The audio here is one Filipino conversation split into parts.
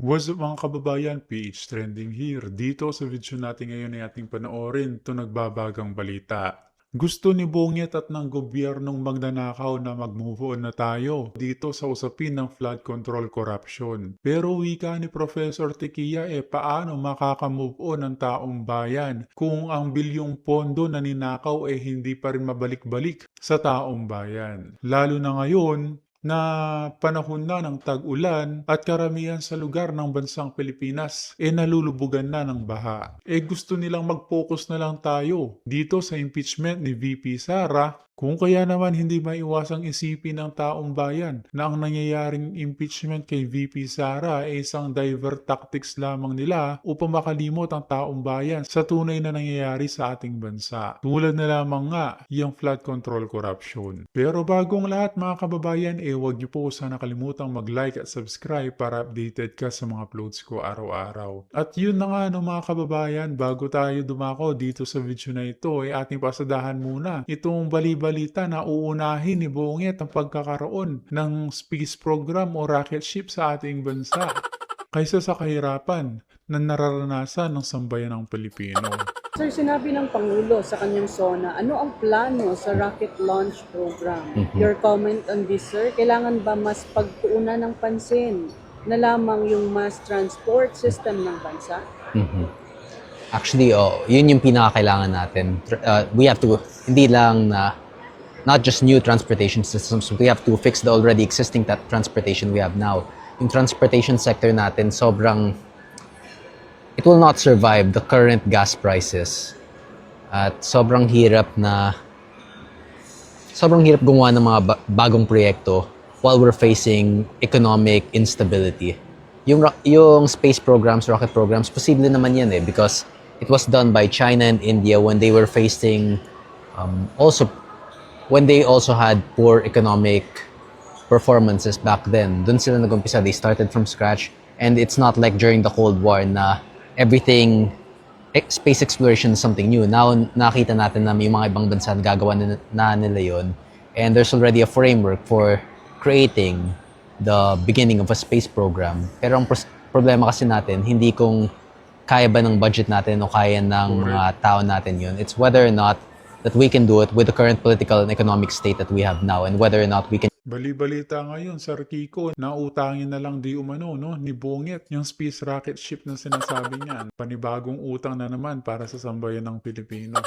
What's up mga kababayan, PH Trending here. Dito sa video natin ngayon ay ating panoorin ito nagbabagang balita. Gusto ni Bonget at ng gobyernong magnanakaw na mag-move on na tayo dito sa usapin ng flood control corruption. Pero wika ni Professor Tequia paano makaka-move on ang taong bayan kung ang bilyong pondo na ninakaw hindi pa rin mabalik-balik sa taong bayan. Lalo na ngayon na panahon na ng tag-ulan at karamihan sa lugar ng bansang Pilipinas nalulubugan na ng baha. Gusto nilang mag-focus na lang tayo dito sa impeachment ni VP Sara, kung kaya naman hindi maiwasang isipin ng taong bayan na ang nangyayaring impeachment kay VP Sara isang divert tactics lamang nila upang makalimot ang taong bayan sa tunay na nangyayari sa ating bansa. Tulad na lamang nga yung flood control corruption. Pero bagong lahat mga kababayan, huwag niyo po sana kalimutang mag-like at subscribe para updated ka sa mga uploads ko araw-araw. At yun na nga mga kababayan, bago tayo dumako dito sa video na ito, ating pasadahan muna itong balita na uunahin ni Bonget ang pagkakaroon ng space program o rocket ship sa ating bansa kaysa sa kahirapan na nararanasan ng sambayan ng Pilipino. Sir, sinabi ng Pangulo sa kanyang SONA, ano ang plano sa rocket launch program? Your comment on this, sir? Kailangan ba mas pagtuunan ng pansin na lamang yung mass transport system ng bansa? Actually, yun yung pinakakailangan natin. We have to, hindi lang not just new transportation systems, we have to fix the already existing transportation we have now. Yung transportation sector natin, it will not survive the current gas prices. At sobrang hirap gumawa ng mga bagong proyekto while we're facing economic instability. Yung space programs, rocket programs, posible naman yan because it was done by China and India when they were facing when they also had poor economic performances back then. Doon sila nag-umpisa, they started from scratch, and it's not like during the Cold War na everything, space exploration is something new. Now, nakita natin na may mga ibang bansa na gagawa na nila yun, and there's already a framework for creating the beginning of a space program. Pero ang problema kasi natin, hindi kung kaya ba ng budget natin o kaya ng mga tao natin yun. It's whether or not that we can do it with the current political and economic state that we have now, and whether or not we can. Bali-balita ngayon, Sir Kiko, nautangin na lang di umano ni Bonget yung space rocket ship na sinasabi niya. Panibagong utang na naman para sa sambayan ng Pilipino.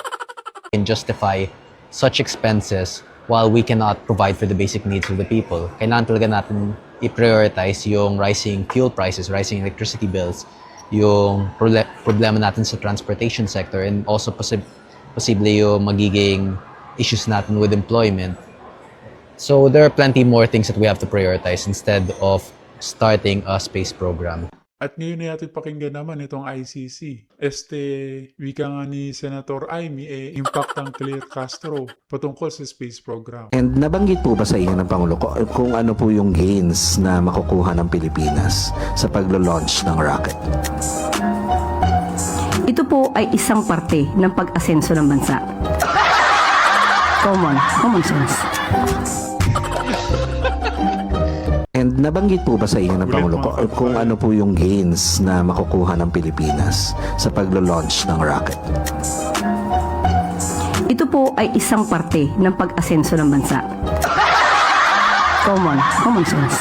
Can justify such expenses while we cannot provide for the basic needs of the people. Kailangan talaga natin i-prioritize yung rising fuel prices, rising electricity bills, yung problema natin sa transportation sector, and also posible yung magiging issues natin with employment. So there are plenty more things that we have to prioritize instead of starting a space program. At ngayon natin pakinggan naman itong ICC. Wika nga ni Senator Amy, impact ang Claire Castro patungkol sa space program. And nabanggit po ba sa inyo ng Pangulo kung ano po yung gains na makukuha ng Pilipinas sa paglo-launch ng rocket? Ito po ay isang parte ng pag-asenso ng bansa. Common sense. And nabanggit po ba sa inyo ng Pangulo kung ano po yung gains na makukuha ng Pilipinas sa paglo-launch ng rocket? Ito po ay isang parte ng pag-asenso ng bansa. Common sense.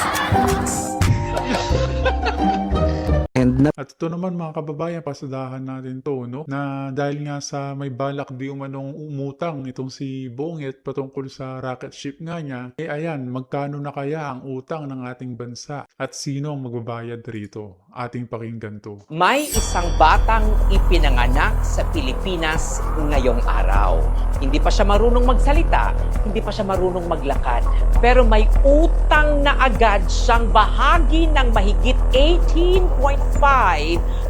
At ito naman mga kababayan, pasadahan natin to, na dahil nga sa may balak di umanong umutang itong si Bonget patungkol sa rocket ship nga niya, ayan, magkano na kaya ang utang ng ating bansa at sino ang magbabayad rito? Ating pakinggan to. May isang batang ipinanganak sa Pilipinas ngayong araw. Hindi pa siya marunong magsalita, hindi pa siya marunong maglakad, pero may utang na agad siyang bahagi ng mahigit 18.5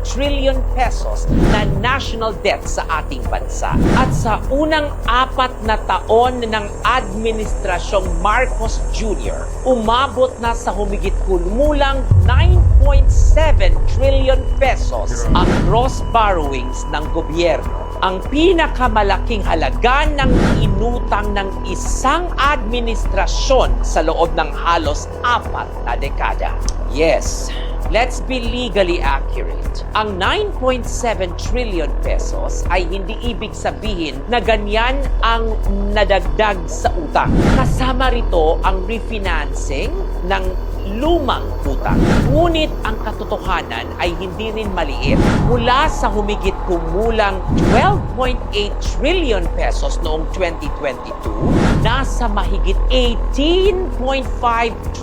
trillion pesos na national debt sa ating bansa. At sa unang 4 na taon ng Administrasyong Marcos Jr., umabot na sa humigit kumulang 9.7 trillion pesos ang gross borrowings ng gobyerno. Ang pinakamalaking halaga ng inutang ng isang administrasyon sa loob ng halos 4 na dekada. Yes, Let's be legally accurate. Ang 9.7 trillion pesos ay hindi ibig sabihin na ganyan ang nadagdag sa utang. Kasama rito ang refinancing ng lumang utang. Ngunit ang katotohanan ay hindi rin maliit. Mula sa humigit kumulang 12.8 trillion pesos noong 2022, nasa mahigit 18.5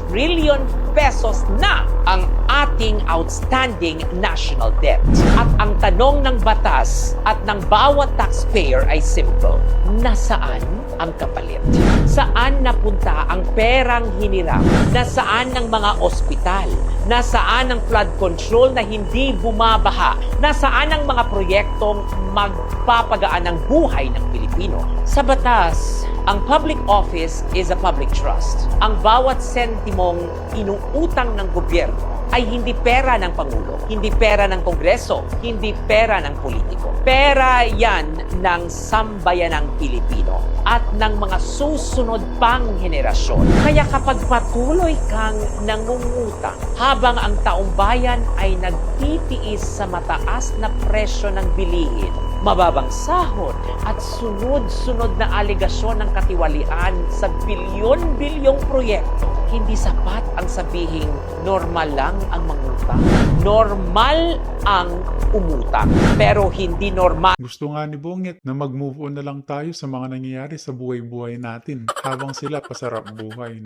trillion pesos na ang ating outstanding national debt. At ang tanong ng batas at ng bawat taxpayer ay simple. Nasaan ang kapalit? Saan napunta ang perang hiniram? Nasaan ang mga ospital? Nasaan ang flood control na hindi bumabaha? Nasaan ang mga proyektong magpapagaan ng buhay ng Pilipino? Sa batas, ang public office is a public trust. Ang bawat sentimong inuutang ng gobyerno ay hindi pera ng Pangulo, hindi pera ng Kongreso, hindi pera ng politiko. Pera yan ng sambayanang Pilipino at ng mga susunod pang henerasyon. Kaya kapag patuloy kang nangungutang habang ang taong bayan ay nagtitiis sa mataas na presyo ng bilihin, mababang sahod at sunod-sunod na aligasyon ng katiwalian sa bilyon-bilyong proyekto, hindi sapat ang sabihing normal lang ang mangutang. Normal ang umutang, pero hindi normal Gusto nga ni Bongit na mag-move on na lang tayo sa mga nangyayari sa buhay-buhay natin habang sila pasarap buhay.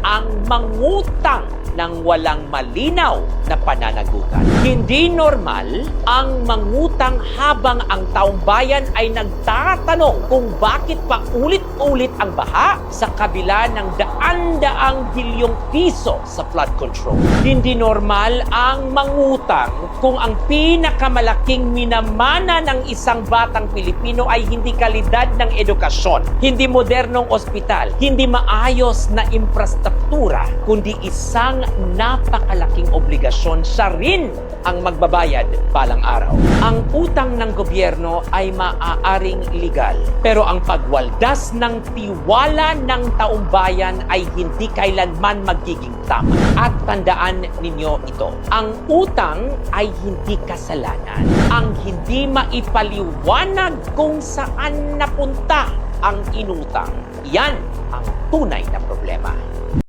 ang mangutang ng walang malinaw na pananagutan. Hindi normal ang mangutang habang ang taong bayan ay nagtatanong kung bakit pa ulit-ulit ang baha sa kabila ng daan-daang bilyong piso sa flood control. Hindi normal ang mangutang kung ang pinakamalaking minamana ng isang batang Pilipino ay hindi kalidad ng edukasyon, hindi modernong ospital, hindi maayos na infrastruktura, kundi isang napakalaking obligasyon siya rin ang magbabayad balang araw. Ang utang ng gobyerno ay maaaring legal, pero ang pagwaldas ng tiwala ng taong bayan ay hindi kailanman magiging tama. At tandaan ninyo ito, ang utang ay hindi kasalanan. Ang hindi maipaliwanag kung saan napunta ang inutang, yan ang tunay na problema.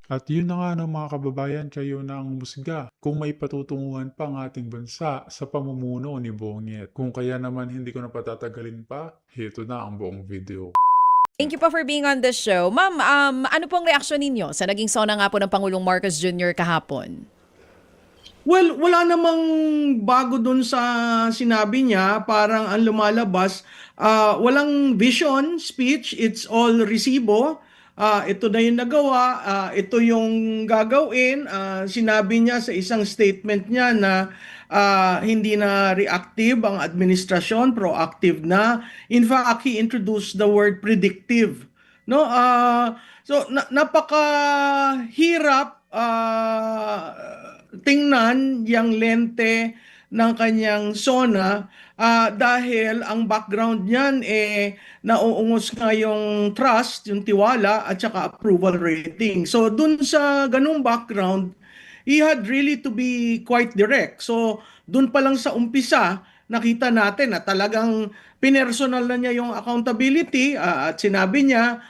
At yun na nga ng mga kababayan, kayo na ang musga kung may patutunguhan pa ang ating bansa sa pamumuno ni Bongit. Kung kaya naman hindi ko na patatagalin pa, heto na ang buong video. Thank you po for being on the show. Ma'am, ano pong reaksyon ninyo sa naging sona nga po ng Pangulong Marcos Jr. kahapon? Well, wala namang bago dun sa sinabi niya. Parang ang lumalabas, walang vision, speech, it's all resibo. Ito na yung nagawa, ito yung gagawin. Sinabi niya sa isang statement niya na hindi na reactive ang administrasyon, proactive na. In fact, he introduced the word predictive. No? So napakahirap tingnan yung lente ng kanyang SONA dahil ang background niyan nauungos nga yung trust, yung tiwala at saka approval rating. So dun sa ganung background, he had really to be quite direct. So dun pa lang sa umpisa, nakita natin na talagang pinersonal na niya yung accountability at sinabi niya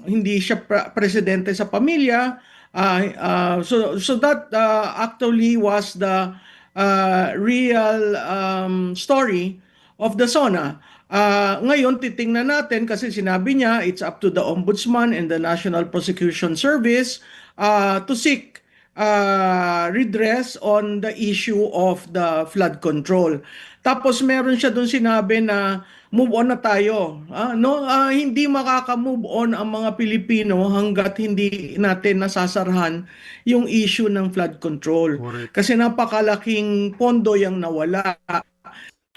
hindi siya presidente sa pamilya. So that actually was the real story of the SONA. Ngayon, titingnan natin kasi sinabi niya it's up to the Ombudsman and the National Prosecution Service to seek redress on the issue of the flood control. Tapos meron siya doon sinabi na move on na tayo. Hindi makaka-move on ang mga Pilipino hanggat hindi natin nasasarahan yung issue ng flood control. Correct. Kasi napakalaking pondo yung nawala.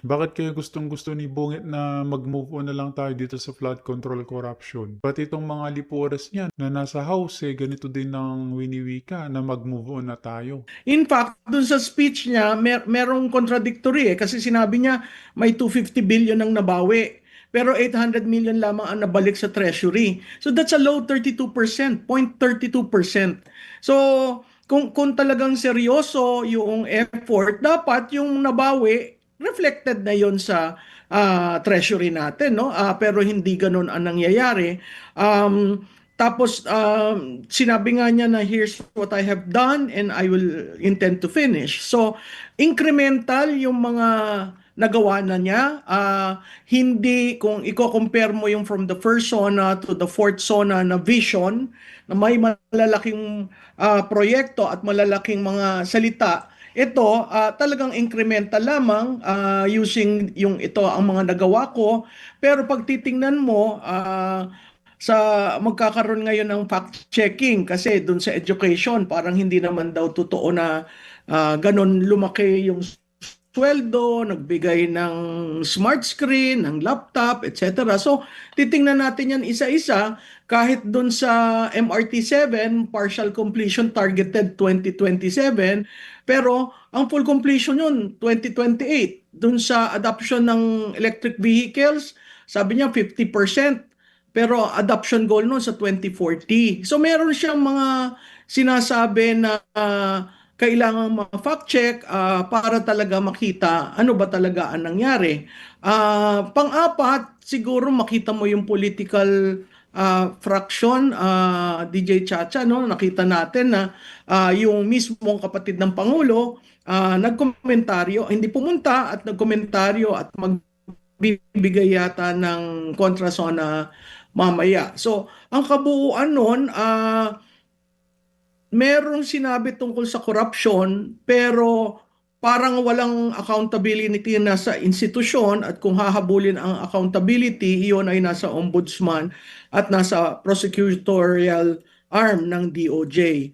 Bakit kaya gustong-gusto ni Bongit na mag-move on na lang tayo dito sa flood control corruption? Pati itong mga lipuras niyan na nasa house, ganito din ng winiwika na mag-move on na tayo. In fact, dun sa speech niya, merong contradictory kasi sinabi niya may 250 billion ang nabawi. Pero 800 million lamang ang nabalik sa treasury. So that's a low 32%, 0.32%. So kung talagang seryoso yung effort, dapat yung nabawi reflected na yon sa treasury natin, no? Pero hindi ganun ang nangyayari. Tapos sinabi nga niya na here's what I have done and I will intend to finish. So incremental yung mga nagawa na niya. Hindi, kung i-compare mo yung from the first SONA to the fourth SONA na vision, na may malalaking proyekto at malalaking mga salita, ito talagang incremental lamang, using yung ito ang mga nagawa ko. Pero pag titingnan mo, sa magkakaroon ngayon ng fact-checking kasi dun sa education, parang hindi naman daw totoo na ganon lumaki yung sweldo, nagbigay ng smart screen, ng laptop, etc. So, titingnan natin yan isa-isa. Kahit dun sa MRT7, partial completion targeted 2027, pero ang full completion yun, 2028. Dun sa adoption ng electric vehicles, sabi niya 50%, pero adoption goal nun sa 2040. So, meron siyang mga sinasabi na kailangan ma-fact check para talaga makita ano ba talaga ang nangyari. Pang-apat, siguro makita mo yung political fraction, DJ Chacha, no? Nakita natin na yung mismong kapatid ng Pangulo nagkomentaryo, hindi pumunta at nagkomentaryo at magbibigay yata ng kontrasona mamaya. So, ang kabuuan nun, merong sinabi tungkol sa corruption, pero parang walang accountability na sa institusyon, at kung hahabulin ang accountability, iyon ay nasa ombudsman at nasa prosecutorial arm ng DOJ.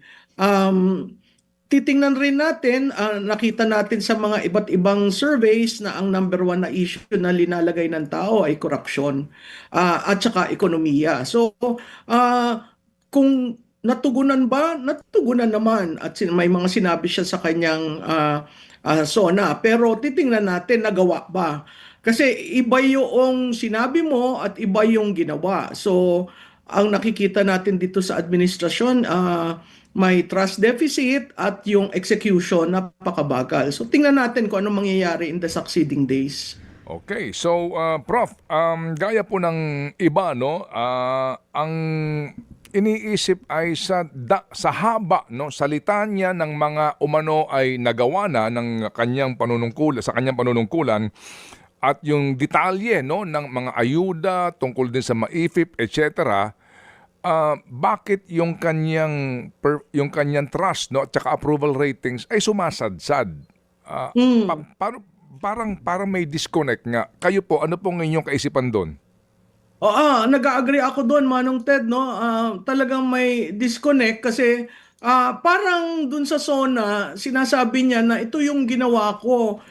Titingnan rin natin, nakita natin sa mga iba't ibang surveys na ang number one na issue na linalagay ng tao ay corruption at saka ekonomiya. So, kung natugunan ba? Natugunan naman, at may mga sinabi siya sa kanyang SONA. Pero titingnan natin, nagawa ba? Kasi iba yung sinabi mo at iba yung ginawa. So, ang nakikita natin dito sa administrasyon, may trust deficit at yung execution napakabagal. So, tingnan natin kung ano mangyayari in the succeeding days. Okay, so Prof, gaya po ng iba, no, ang iniisip ay sa haba, no, salita niya ng mga umano ay nagawa na ng kanyang panunungkulan at yung detalye, no, ng mga ayuda tungkol din sa MAIFIP, etc. Bakit yung kanyang trust, no, at saka approval ratings ay sumasadsad? Parang may disconnect nga. Kayo po, ano pong inyong kaisipan doon? Nag-agree ako doon, Manong Ted, no? Talagang may disconnect kasi parang doon sa SONA, sinasabi niya na ito yung ginawa ko.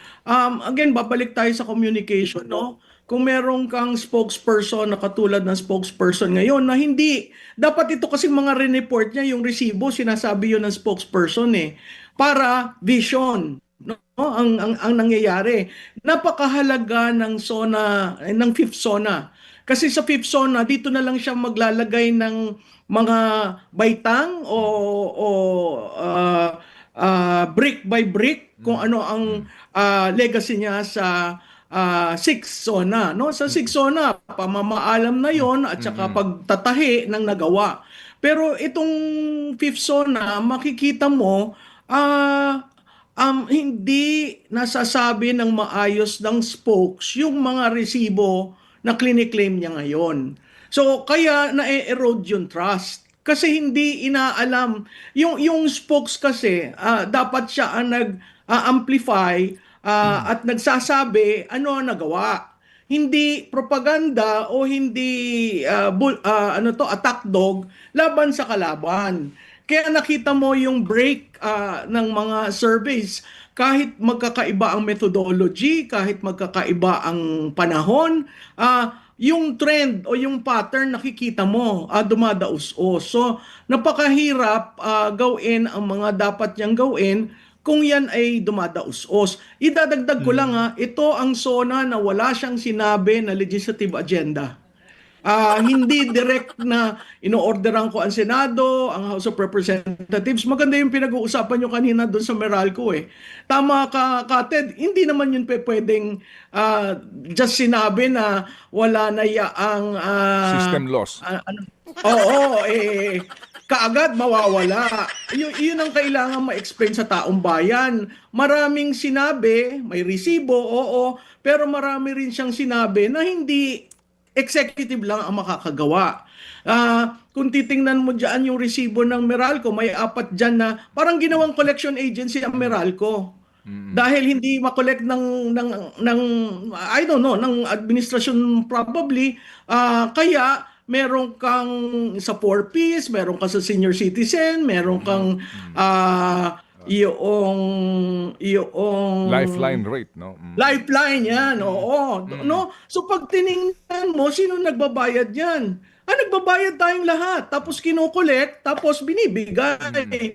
Again, babalik tayo sa communication, no? Kung meron kang spokesperson na katulad ng spokesperson ngayon na hindi, dapat ito kasi mga report niya, yung resibo, sinasabi yun ng spokesperson para vision. No, ang nangyayari. Napakahalaga ng SONA, ng fifth SONA. Kasi sa fifth SONA, dito na lang siya maglalagay ng mga baitang o brick by brick kung ano ang legacy niya sa sixth SONA. No? Sa sixth SONA, pamamaalam na yon at saka pagtatahi ng nagawa. Pero itong fifth SONA, makikita mo, hindi nasasabi ng maayos ng spokes yung mga resibo na clinic-claim niya ngayon. So, kaya na-erode yung trust. Kasi hindi inaalam. Yung spokes kasi, dapat siya ang nag-amplify at nagsasabi ano ang nagawa. Hindi propaganda o hindi attack dog laban sa kalaban. Kaya nakita mo yung break ng mga surveys. Kahit magkakaiba ang methodology, kahit magkakaiba ang panahon, yung trend o yung pattern nakikita mo, dumadaos-os. So, napakahirap gawin ang mga dapat niyang gawin kung yan ay dumadaos-os. Idadagdag ko lang ito ang SONA na wala siyang sinabi na legislative agenda. Hindi direct na ino-orderan ko ang Senado, ang House of Representatives. Maganda yung pinag-uusapan nyo kanina doon sa Meralco eh. Tama ka, Ted. Hindi naman yun pwedeng just sinabi na wala na yaang System loss. oo, kaagad mawawala. Yun ang kailangan ma-explain sa taong bayan. Maraming sinabi, may resibo, oo, pero marami rin siyang sinabi na hindi executive lang ang makakagawa. Kung titingnan mo dyan yung resibo ng Meralco, may 4 dyan na parang ginawang collection agency ang Meralco. Dahil hindi makolekt ng I don't know, ng administration probably, kaya meron kang sa 4Ps, meron ka sa senior citizen, meron kang yung Lifeline rate, no? lifeline yan, oo. No? So pag tiningnan mo, sino nagbabayad yan? Nagbabayad tayong lahat. Tapos kinokolekt, tapos binibigay.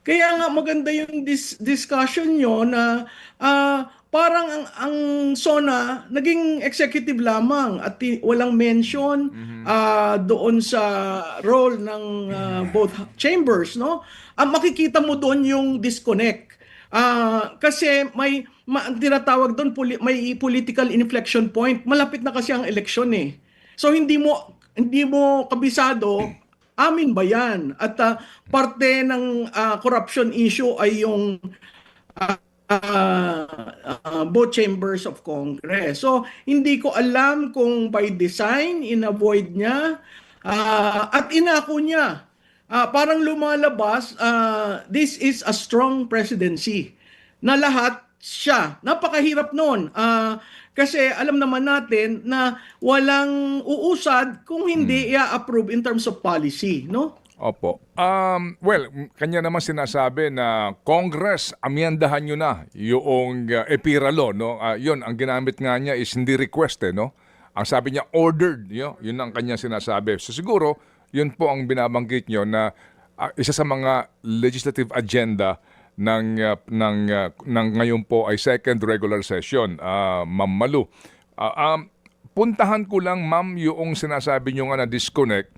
Kaya nga maganda yung discussion nyo na parang ang SONA naging executive lamang at walang mention doon sa role ng both chambers, no? Makikita mo doon yung disconnect. Kasi may tinatawag doon may political inflection point. Malapit na kasi ang eleksyon eh. So hindi mo kabisado amin ba yan? At parte ng corruption issue ay yung both chambers of Congress. So, hindi ko alam kung by design, in-avoid niya, at inako niya. Parang lumalabas, this is a strong presidency. Na lahat siya. Napakahirap nun. Kasi alam naman natin na walang uusad kung hindi i-approve in terms of policy, no? Opo. Well, kanya naman sinasabi na Congress, amyandahan nyo na yung EPIRA law, no? Yun, ang ginamit nga niya is hindi request, no? Ang sabi niya, ordered, yun ang kanya sinasabi. So siguro, yun po ang binabanggit nyo na isa sa mga legislative agenda ng ngayon po ay second regular session, Ma'am Malu. Puntahan ko lang, Ma'am, yung sinasabi nyo nga na disconnect.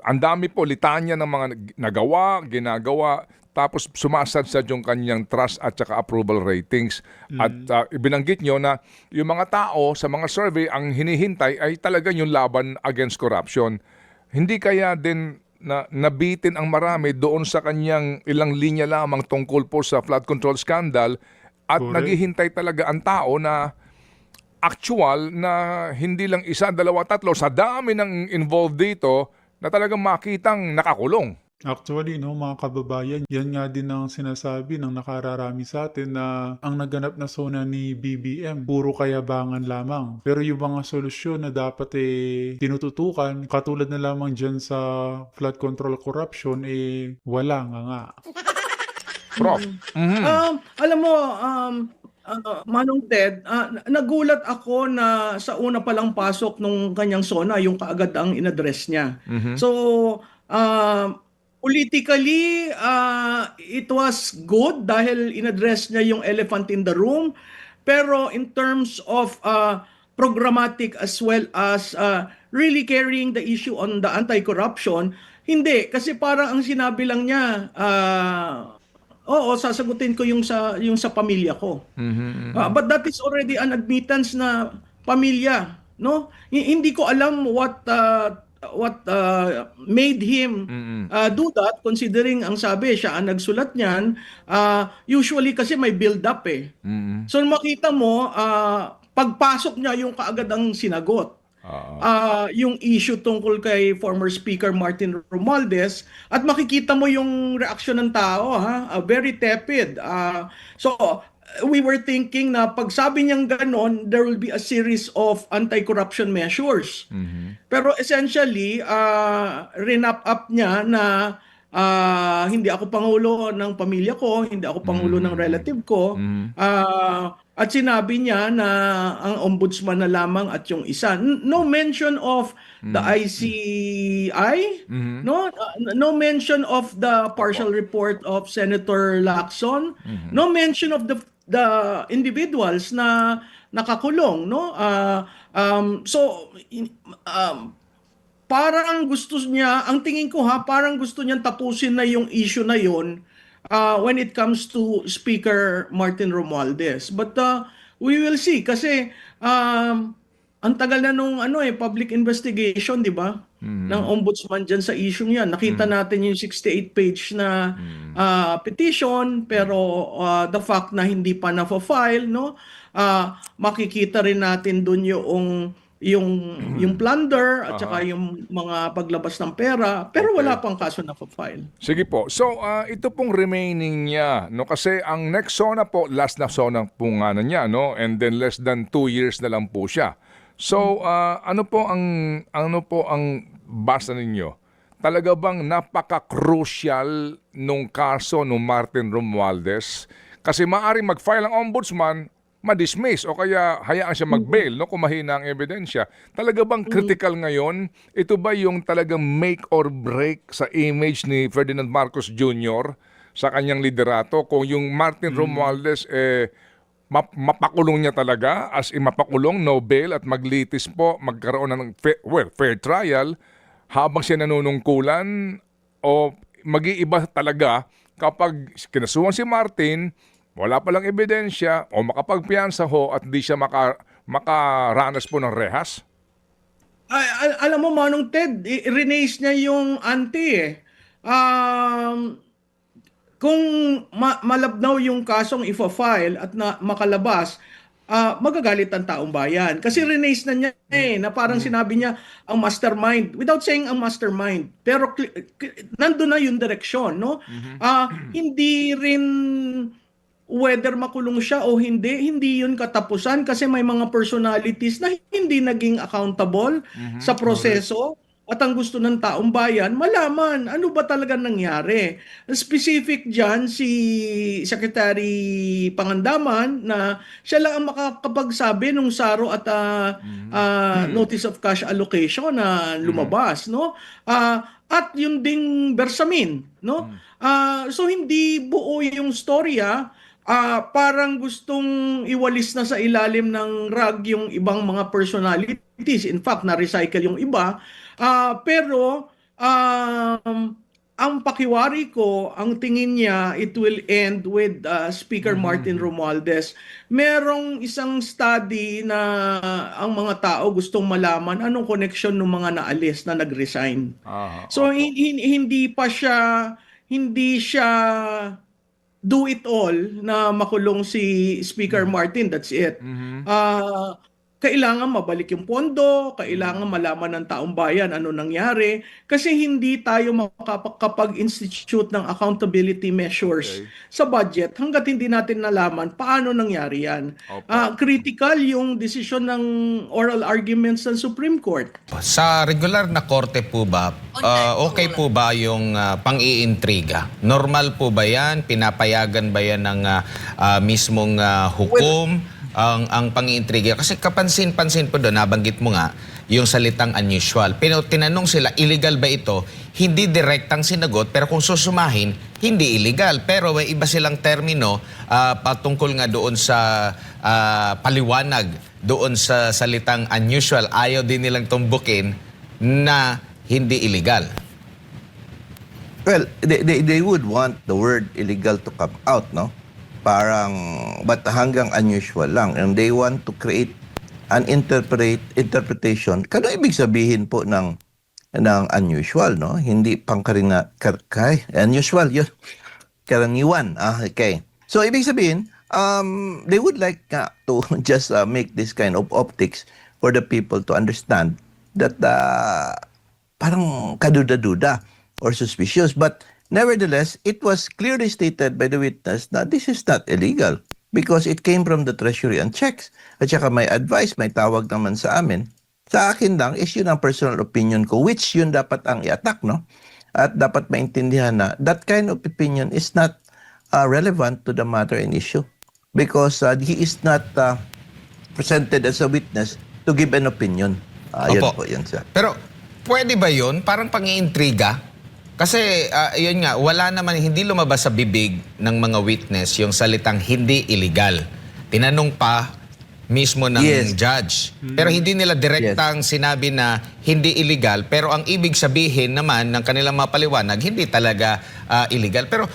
Ang dami po, litanya ng mga ginagawa, tapos sumasadsad yung kanyang trust at saka approval ratings. At ibinanggit nyo na yung mga tao sa mga survey, ang hinihintay ay talaga yung laban against corruption. Hindi kaya din na nabitin ang marami doon sa kanyang ilang linya lamang tungkol po sa flood control scandal at naghihintay talaga ang tao na actual na hindi lang isa, dalawa, tatlo, sa dami ng involved dito na talagang makitang nakakulong. Actually, no, mga kababayan, yan nga din ang sinasabi ng nakararami sa atin na ang naganap na SONA ni BBM, puro kayabangan lamang. Pero yung mga solusyon na dapat tinututukan, katulad na lamang dyan sa flood control corruption, wala nga. Prof. Alam mo, Manong Ted, nagulat ako na sa una palang pasok nung kanyang SONA, yung kaagad ang in-address niya. So, politically, it was good dahil in-address niya yung elephant in the room. Pero in terms of programmatic as well as really carrying the issue on the anti-corruption, hindi. Kasi parang ang sinabi lang niya, oo, sasagutin ko yung sa pamilya ko. But that is already an admittance na pamilya, no? Hindi ko alam what made him do that, considering ang sabi siya ang nagsulat niyan. Usually kasi may build up eh. So makita mo, pagpasok niya yung kaagad ang sinagot. Yung issue tungkol kay former Speaker Martin Romualdez, at makikita mo yung reaksyon ng tao, very tepid. So we were thinking na pag sabi niyang ganon, there will be a series of anti-corruption measures. Pero essentially, rinap up niya na hindi ako pangulo ng pamilya ko, hindi ako pangulo ng relative ko. At sinabi niya na ang ombudsman na lamang at yung isa. No mention of the ICI, no mention of the partial report of Senator Lacson, no mention of the the individuals na nakakulong, no? Parang gusto niya, ang tingin ko parang gusto niyang tapusin na yung issue na yun when it comes to Speaker Martin Romualdez. But we will see kasi ang tagal na nung public investigation, di ba? Ng ombudsman dyan sa issue niyan. Nakita natin yung 68-page na petition, pero the fact na hindi pa na-file, no? Makikita rin natin dun yung plunder at saka yung mga paglabas ng pera, pero wala pang kaso na file. Sige po. So, ito pong remaining niya, no? Kasi ang next SONA po, last na SONA po nga na niya, no? And then less than 2 years na lang po siya. So, ano po ang basa ninyo? Talaga bang napaka-crucial nung kaso ng Martin Romualdez? Kasi maaaring mag-file ang ombudsman, ma-dismiss o kaya hayaan siya mag-bail, no, kung mahina ang ebidensya. Talaga bang critical ngayon? Ito ba yung talagang make or break sa image ni Ferdinand Marcos Jr. sa kanyang liderato? Kung yung Martin Romualdez mapakulong niya talaga, as in mapakulong, no bail, at maglitis po, magkaroon ng fair trial habang siya nanunungkulan, o mag-iiba talaga kapag kinasuhan si Martin, wala palang ebidensya o makapagpiyansa ho at di siya makaranas po ng rehas? Alam mo, Manong Ted, release niya yung ante kung malabnaw yung kasong ifa-file at makalabas, magagalit ang taong bayan. Kasi release na niya na parang sinabi niya ang mastermind, without saying ang mastermind. Pero nandun na yung direksyon, no? Hindi rin whether makulong siya o hindi yun katapusan kasi may mga personalities na hindi naging accountable sa proseso. At ang gusto ng taong bayan, malaman ano ba talaga nangyari. Specific dyan, si Secretary Pangandaman na siya lang ang makakapagsabi nung SARO at Notice of Cash Allocation na lumabas, no? At yung ding Bersamin, no? So hindi buo yung storya. Parang gustong iwalis na sa ilalim ng rug yung ibang mga personalities. In fact, na-recycle yung iba. Pero ang pakiwari ko, ang tingin niya, it will end with Speaker Martin Romualdez. Merong isang study na ang mga tao gustong malaman anong connection ng mga naalis na nag-resign. So hindi siya do it all na makulong si Speaker Martin. That's it. Kailangan mabalik yung pondo, kailangan malaman ng taong bayan ano nangyari, kasi hindi tayo makakapag-institute ng accountability measures sa budget hanggat hindi natin nalaman paano nangyari yan. Critical yung desisyon ng oral arguments ng Supreme Court. Sa regular na korte po ba, okay po ba yung pang-iintriga? Normal po ba yan? Pinapayagan ba yan ng mismong hukom? Ang pang-iintriga. Kasi kapansin-pansin po doon, nabanggit mo nga, yung salitang unusual. Pero tinanong sila, illegal ba ito? Hindi direktang sinagot, pero kung susumahin, hindi illegal. Pero may iba silang termino patungkol nga doon sa paliwanag, doon sa salitang unusual. Ayaw din nilang tumbukin na hindi illegal. Well, they would want the word illegal to come out, no? Parang, but hanggang unusual lang. And they want to create an interpretation. Kano ibig sabihin po ng unusual, no? Hindi unusual, yun. Karaniwan. Okay. So, ibig sabihin, they would like to just make this kind of optics for the people to understand that parang kaduda-duda or suspicious. But nevertheless, it was clearly stated by the witness na this is not illegal because it came from the Treasury and checks. At saka may advice, may tawag naman sa amin. Sa akin lang, is yun ang personal opinion ko, which yun dapat ang i-attack, no? At dapat maintindihan na that kind of opinion is not relevant to the matter in issue because he is not presented as a witness to give an opinion. Yun po, yun, sir. Pero pwede ba yun? Parang pang-iintriga Kasi yun nga, wala naman, hindi lumabas sa bibig ng mga witness yung salitang hindi illegal. Tinanong pa mismo ng Yes. judge. Pero hindi nila direktang sinabi na hindi illegal. Pero ang ibig sabihin naman ng kanilang mga paliwanag, hindi talaga illegal. Pero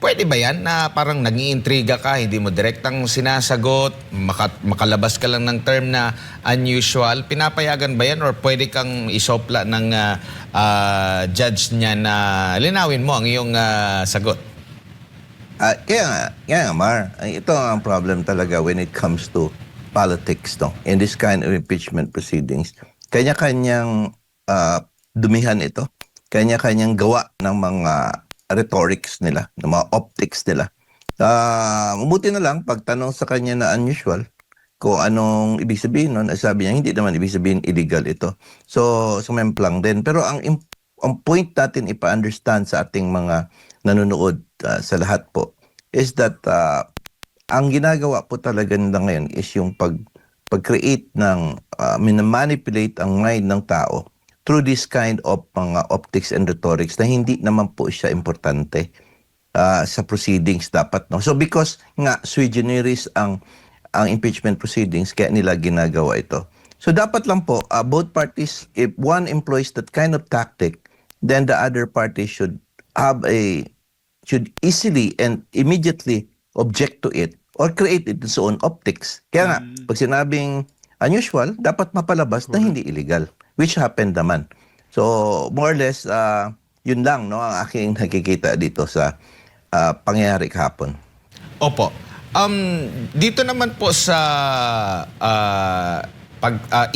pwede ba yan na parang nag-iintriga ka, hindi mo direktang sinasagot, makalabas ka lang ng term na unusual? Pinapayagan ba yan or pwede kang isopla ng judge niya na linawin mo ang iyong sagot? Kaya nga, Mar, ito ang problem talaga when it comes to politics, no? In this kind of impeachment proceedings. Kanya-kanyang dumihan ito. Kanya-kanyang gawa ng mga rhetorics nila, ng mga optics nila. Mabuti na lang, pagtanong sa kanya na unusual, kung anong ibig sabihin nun, sabi niya, hindi naman ibig sabihin illegal ito. So, sumemplang din. Pero ang point natin ipa-understand sa ating mga nanonood sa lahat po is that ang ginagawa po talaga nila ngayon is yung pag-create ng, minamanipulate ang mind ng tao through this kind of mga optics and rhetorics na hindi naman po siya importante sa proceedings dapat. No? So because nga sui generis ang impeachment proceedings, kaya nila ginagawa ito. So dapat lang po, both parties, if one employs that kind of tactic, then the other party should easily and immediately object to it or create its own optics. Kaya nga, pag sinabing unusual, dapat mapalabas na hindi illegal, which happened naman. So, more or less, yun lang no, ang aking nakikita dito sa pangyayari kahapon. Opo. Dito naman po sa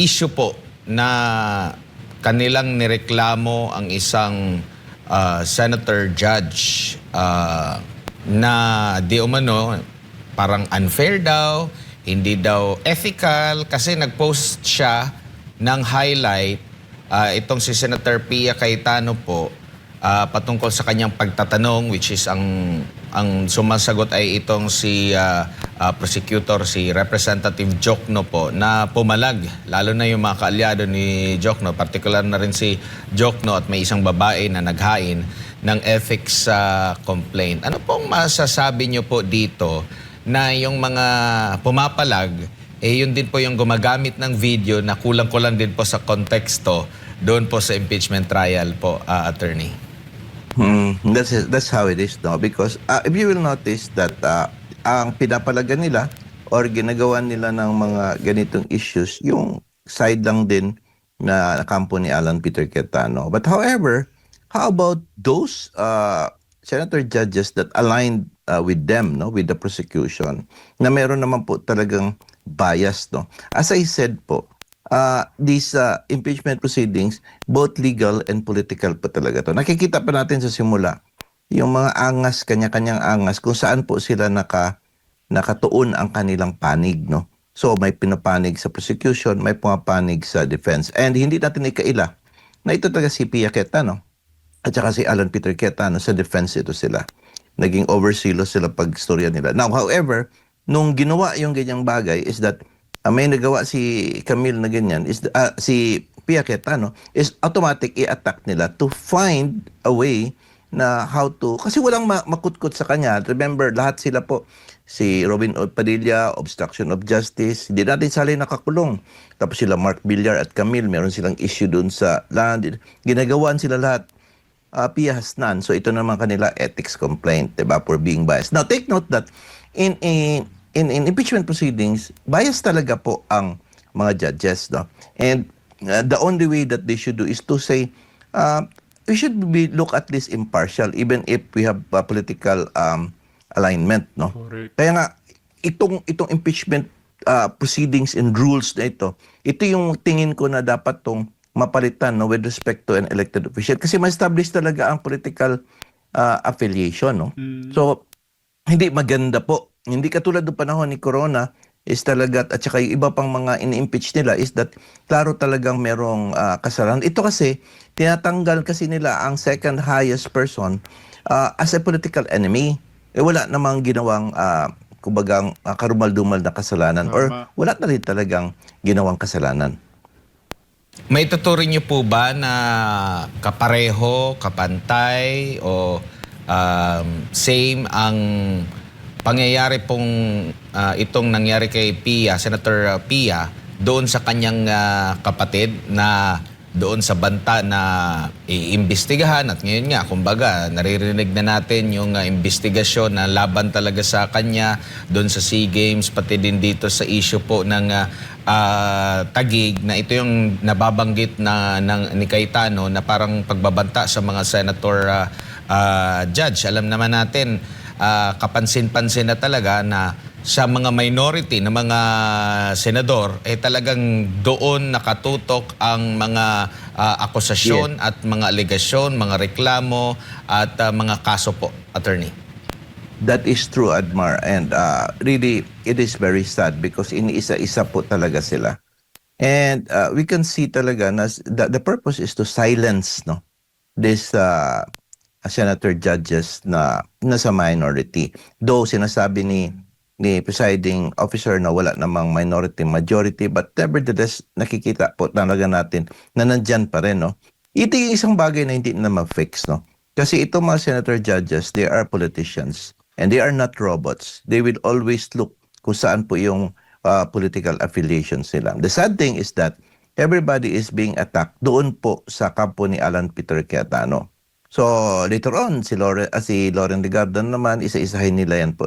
issue po na kanilang nireklamo ang isang senator judge na di umano parang unfair daw, hindi daw ethical kasi nag-post siya ng highlight itong si Senator Pia Cayetano po patungkol sa kanyang pagtatanong, which is ang sumasagot ay itong si prosecutor, si Representative Jokno po, na pumalag lalo na yung mga kaalyado ni Jokno, particular na rin si Jokno at may isang babae na naghain ng ethics complaint. Ano pong masasabi niyo po dito na yung mga pumapalag, yun din po yung gumagamit ng video na kulang-kulang din po sa konteksto doon po sa impeachment trial po, attorney? That's how it is, no? Because if you will notice that ang pinapalagan nila or ginagawa nila ng mga ganitong issues, yung side lang din na kampo ni Alan Peter Cayetano. But however, how about those senator judges that aligned with them, no, with the prosecution, na meron naman po talagang bias, no? As I said po, these impeachment proceedings, both legal and political po talaga to. Nakikita pa natin sa simula, yung mga angas, kanya-kanyang angas, kung saan po sila nakatuon ang kanilang panig, no? So may pinapanig sa prosecution, may pumapanig sa defense. And hindi natin ikaila na ito talaga si Pia Cayetano at saka si Alan Peter Cayetano, sa defense ito sila. Naging overzealous sila pag-storya nila. Now, however, nung ginawa yung ganyang bagay is that may nagawa si Camille na ganyan, is si Pia Cayetano, is automatic i-attack nila to find a way na how to, kasi walang makutkot sa kanya. Remember, lahat sila po, si Robin Padilla, obstruction of justice, hindi natin sali nakakulong. Tapos sila Mark Villar at Camille, meron silang issue dun sa land. Ginagawan sila lahat. Pia has none. So ito naman kanila ethics complaint, diba, for being biased. Now take note that in impeachment proceedings, bias talaga po ang mga judges, no? And the only way that they should do is to say, we should look at this impartial even if we have political alignment, no? Correct. Kaya nga itong impeachment proceedings and rules na ito yung tingin ko na dapat tong mapalitan, no, with respect to an elected official, kasi ma-establish talaga ang political affiliation, no? So hindi maganda po. Hindi katulad ng panahon ni Corona is talaga, at saka yung iba pang mga in-impeach nila is that klaro talagang merong kasalanan. Ito kasi tinatanggal kasi nila ang second highest person as a political enemy. Wala namang ginawang kumbagang karumal-dumal na kasalanan or wala na rin talagang ginawang kasalanan. May tuturing niyo po ba na kapareho, kapantay, o same ang pangyayari pong itong nangyari kay Pia, Senator Pia, doon sa kanyang kapatid na doon sa banta na iimbestigahan, at ngayon nga, kumbaga, naririnig na natin yung investigasyon na laban talaga sa kanya doon sa SEA Games, pati din dito sa issue po ng Taguig, na ito yung nababanggit ni Cayetano na parang pagbabanta sa mga senator judge. Alam naman natin, kapansin-pansin na talaga na sa mga minority na mga senador, talagang doon nakatutok ang mga akusasyon at mga alegasyon, mga reklamo at mga kaso po, Attorney. That is true, Admar, and really it is very sad because iniisa-isa po talaga sila. And we can see talaga na the purpose is to silence this senator judges na nasa minority. Though sinasabi ni presiding officer na wala namang minority majority, but nevertheless nakikita po talaga natin na nandyan pa rin. Ito yung isang bagay na hindi na ma-fix. Kasi itong mga senator judges, they are politicians and they are not robots. They will always look kung saan po yung political affiliations nila. The sad thing is that everybody is being attacked doon po sa kampo ni Alan Peter Cayetano. So later on, si Loren Legarda naman, isa-isahin nila yan po.